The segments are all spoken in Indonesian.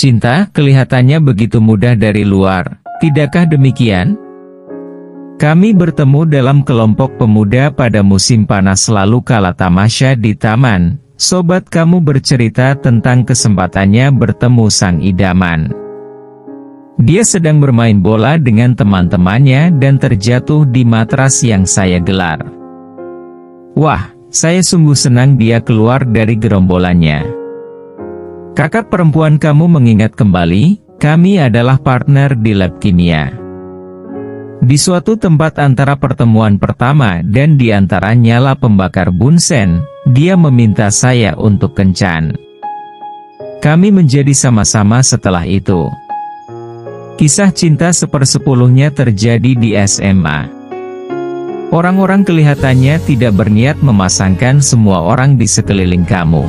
Cinta kelihatannya begitu mudah dari luar, tidakkah demikian? Kami bertemu dalam kelompok pemuda pada musim panas lalu kala tamasya di taman. Sobat kamu bercerita tentang kesempatannya bertemu sang idaman. Dia sedang bermain bola dengan teman-temannya dan terjatuh di matras yang saya gelar. Wah, saya sungguh senang dia keluar dari gerombolannya. Kakak perempuan kamu mengingat kembali, kami adalah partner di lab kimia. Di suatu tempat antara pertemuan pertama dan di antara nyala pembakar bunsen, dia meminta saya untuk kencan. Kami menjadi sama-sama setelah itu. Kisah cinta sepersepuluhnya terjadi di SMA. Orang-orang kelihatannya tidak berniat memasangkan semua orang di sekeliling kamu.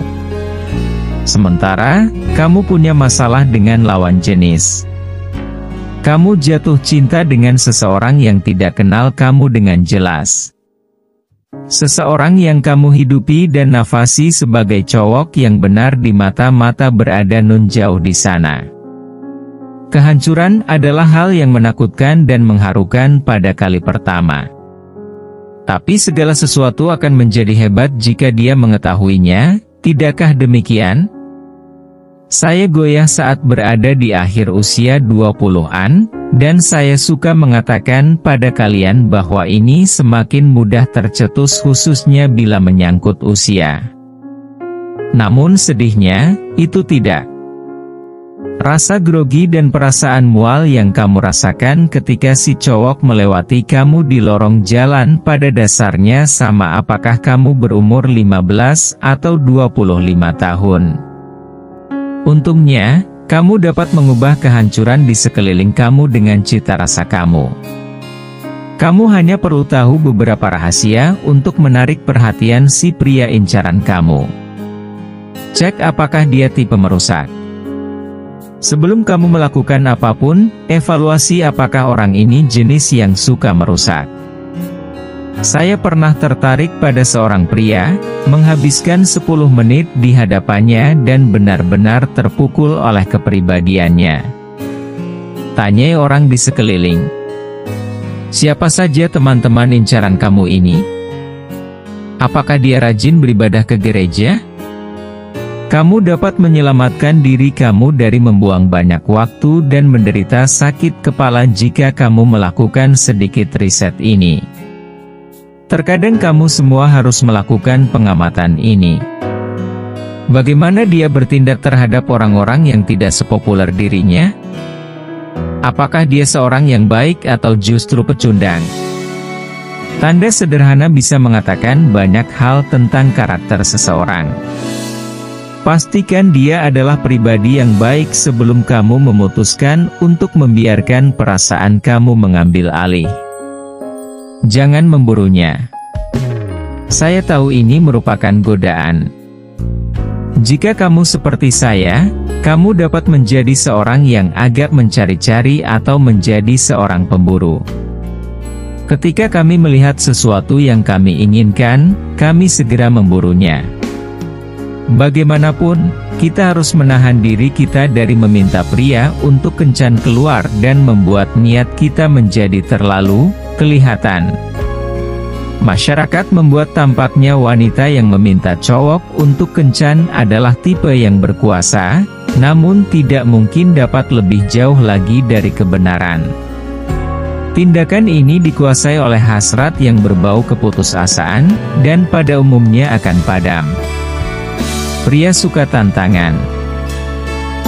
Sementara, kamu punya masalah dengan lawan jenis. Kamu jatuh cinta dengan seseorang yang tidak kenal kamu dengan jelas. Seseorang yang kamu hidupi dan nafasi sebagai cowok yang benar di mata-mata berada nun jauh di sana. Kehancuran adalah hal yang menakutkan dan mengharukan pada kali pertama. Tapi segala sesuatu akan menjadi hebat jika dia mengetahuinya, tidakkah demikian? Saya goyah saat berada di akhir usia 20-an, dan saya suka mengatakan pada kalian bahwa ini semakin mudah tercetus khususnya bila menyangkut usia. Namun sedihnya, itu tidak. Rasa grogi dan perasaan mual yang kamu rasakan ketika si cowok melewati kamu di lorong jalan pada dasarnya sama apakah kamu berumur 15 atau 25 tahun. Untungnya, kamu dapat mengubah kehancuran di sekeliling kamu dengan cita rasa kamu. Kamu hanya perlu tahu beberapa rahasia untuk menarik perhatian si pria incaran kamu. Cek apakah dia tipe merusak. Sebelum kamu melakukan apapun, evaluasi apakah orang ini jenis yang suka merusak. Saya pernah tertarik pada seorang pria, menghabiskan 10 menit di hadapannya dan benar-benar terpukul oleh kepribadiannya. Tanyai orang di sekeliling. Siapa saja teman-teman incaran kamu ini? Apakah dia rajin beribadah ke gereja? Kamu dapat menyelamatkan diri kamu dari membuang banyak waktu dan menderita sakit kepala jika kamu melakukan sedikit riset ini. Terkadang kamu semua harus melakukan pengamatan ini. Bagaimana dia bertindak terhadap orang-orang yang tidak sepopuler dirinya? Apakah dia seorang yang baik atau justru pecundang? Tanda sederhana bisa mengatakan banyak hal tentang karakter seseorang. Pastikan dia adalah pribadi yang baik sebelum kamu memutuskan untuk membiarkan perasaan kamu mengambil alih. Jangan memburunya. Saya tahu ini merupakan godaan. Jika kamu seperti saya, kamu dapat menjadi seorang yang agak mencari-cari atau menjadi seorang pemburu. Ketika kami melihat sesuatu yang kami inginkan, kami segera memburunya. Bagaimanapun, kita harus menahan diri kita dari meminta pria untuk kencan keluar dan membuat niat kita menjadi terlalu kelihatan. Masyarakat membuat tampaknya wanita yang meminta cowok untuk kencan adalah tipe yang berkuasa, namun tidak mungkin dapat lebih jauh lagi dari kebenaran. Tindakan ini dikuasai oleh hasrat yang berbau keputusasaan, dan pada umumnya akan padam. Pria suka tantangan.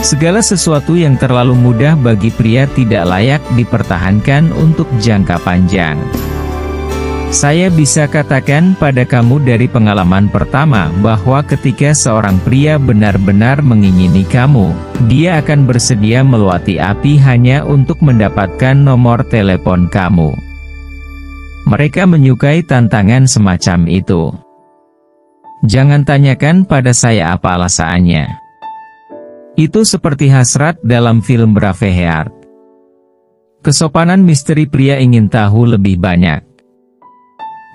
Segala sesuatu yang terlalu mudah bagi pria tidak layak dipertahankan untuk jangka panjang. Saya bisa katakan pada kamu dari pengalaman pertama bahwa ketika seorang pria benar-benar mengingini kamu, dia akan bersedia meluati api hanya untuk mendapatkan nomor telepon kamu. Mereka menyukai tantangan semacam itu. Jangan tanyakan pada saya apa alasannya. Itu seperti hasrat dalam film Braveheart. Kesopanan misteri pria ingin tahu lebih banyak.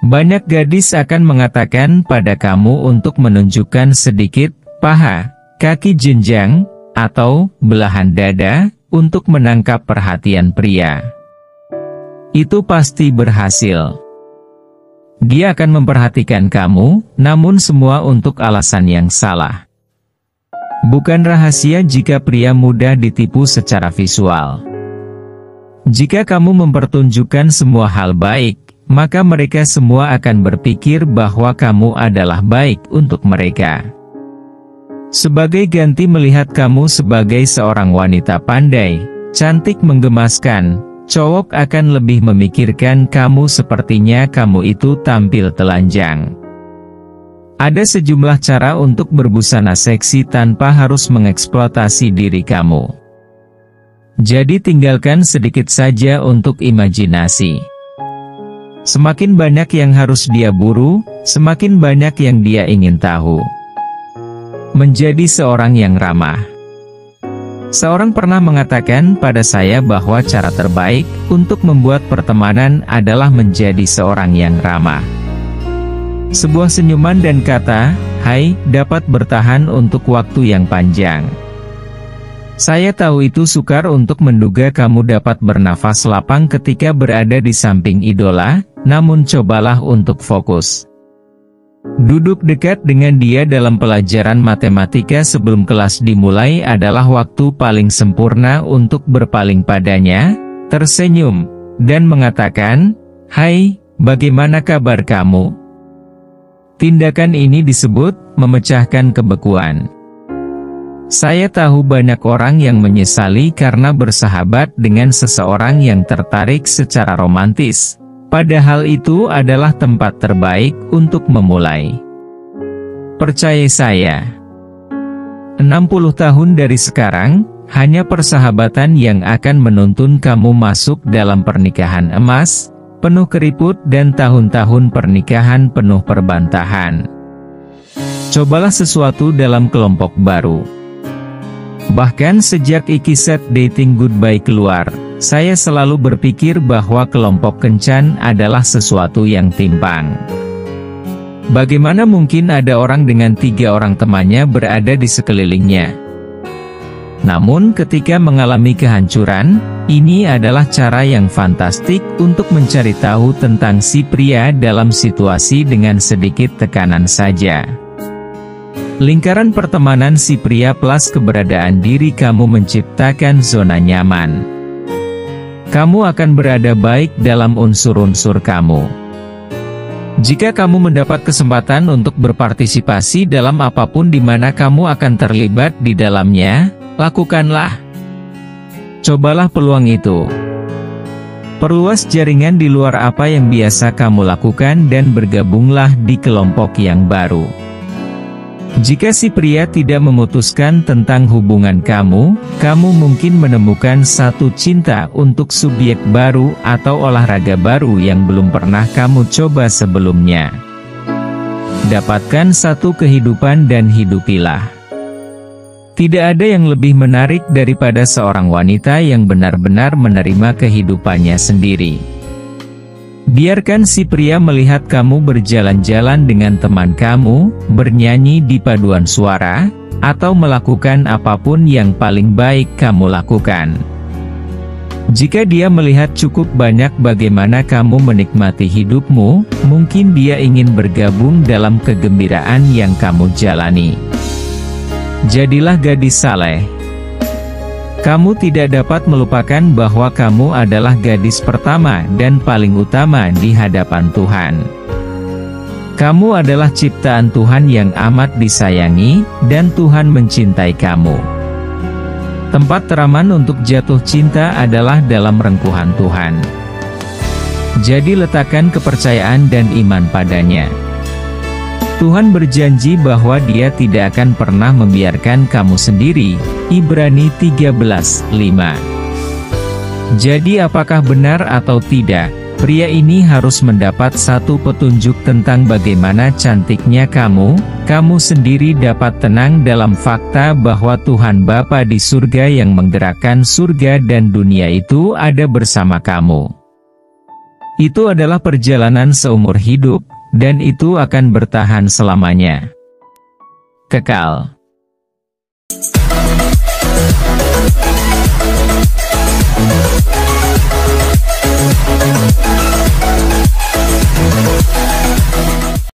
Banyak gadis akan mengatakan pada kamu untuk menunjukkan sedikit paha, kaki jenjang, atau belahan dada, untuk menangkap perhatian pria. Itu pasti berhasil. Dia akan memperhatikan kamu, namun semua untuk alasan yang salah. Bukan rahasia jika pria mudah ditipu secara visual. Jika kamu mempertunjukkan semua hal baik, maka mereka semua akan berpikir bahwa kamu adalah baik untuk mereka. Sebagai ganti melihat kamu sebagai seorang wanita pandai, cantik menggemaskan, cowok akan lebih memikirkan kamu sepertinya kamu itu tampil telanjang. Ada sejumlah cara untuk berbusana seksi tanpa harus mengeksploitasi diri kamu. Jadi tinggalkan sedikit saja untuk imajinasi. Semakin banyak yang harus dia buru, semakin banyak yang dia ingin tahu. Menjadi seorang yang ramah. Seorang pernah mengatakan pada saya bahwa cara terbaik untuk membuat pertemanan adalah menjadi seorang yang ramah. Sebuah senyuman dan kata, "Hai," dapat bertahan untuk waktu yang panjang. Saya tahu itu sukar untuk menduga kamu dapat bernafas lapang ketika berada di samping idola, namun cobalah untuk fokus. Duduk dekat dengan dia dalam pelajaran matematika sebelum kelas dimulai adalah waktu paling sempurna untuk berpaling padanya, tersenyum, dan mengatakan, "Hai, bagaimana kabar kamu?" Tindakan ini disebut memecahkan kebekuan. Saya tahu banyak orang yang menyesali karena bersahabat dengan seseorang yang tertarik secara romantis. Padahal itu adalah tempat terbaik untuk memulai. Percaya saya. 60 tahun dari sekarang, hanya persahabatan yang akan menuntun kamu masuk dalam pernikahan emas, penuh keriput dan tahun-tahun pernikahan penuh perbantahan. Cobalah sesuatu dalam kelompok baru. Bahkan sejak Ikiset Dating Goodbye keluar, saya selalu berpikir bahwa kelompok kencan adalah sesuatu yang timpang. Bagaimana mungkin ada orang dengan 3 orang temannya berada di sekelilingnya? Namun ketika mengalami kehancuran, ini adalah cara yang fantastik untuk mencari tahu tentang si pria dalam situasi dengan sedikit tekanan saja. Lingkaran pertemanan si pria plus keberadaan diri kamu menciptakan zona nyaman. Kamu akan berada baik dalam unsur-unsur kamu. Jika kamu mendapat kesempatan untuk berpartisipasi dalam apapun di mana kamu akan terlibat di dalamnya, lakukanlah. Cobalah peluang itu. Perluas jaringan di luar apa yang biasa kamu lakukan dan bergabunglah di kelompok yang baru. Jika si pria tidak memutuskan tentang hubungan kamu mungkin menemukan satu cinta untuk subjek baru atau olahraga baru yang belum pernah kamu coba sebelumnya. Dapatkan satu kehidupan dan hidupilah. Tidak ada yang lebih menarik daripada seorang wanita yang benar-benar menerima kehidupannya sendiri. Biarkan si pria melihat kamu berjalan-jalan dengan teman kamu, bernyanyi di paduan suara, atau melakukan apapun yang paling baik kamu lakukan. Jika dia melihat cukup banyak bagaimana kamu menikmati hidupmu, mungkin dia ingin bergabung dalam kegembiraan yang kamu jalani. Jadilah gadis saleh. Kamu tidak dapat melupakan bahwa kamu adalah gadis pertama dan paling utama di hadapan Tuhan. Kamu adalah ciptaan Tuhan yang amat disayangi, dan Tuhan mencintai kamu. Tempat teraman untuk jatuh cinta adalah dalam rengkuhan Tuhan. Jadi letakkan kepercayaan dan iman padanya. Tuhan berjanji bahwa Dia tidak akan pernah membiarkan kamu sendiri. Ibrani 13:5. Jadi apakah benar atau tidak, Pria ini harus mendapat satu petunjuk tentang bagaimana cantiknya kamu sendiri dapat tenang dalam fakta bahwa Tuhan Bapa di surga yang menggerakkan surga dan dunia itu ada bersama kamu. Itu adalah perjalanan seumur hidup, dan itu akan bertahan selamanya. Kekal.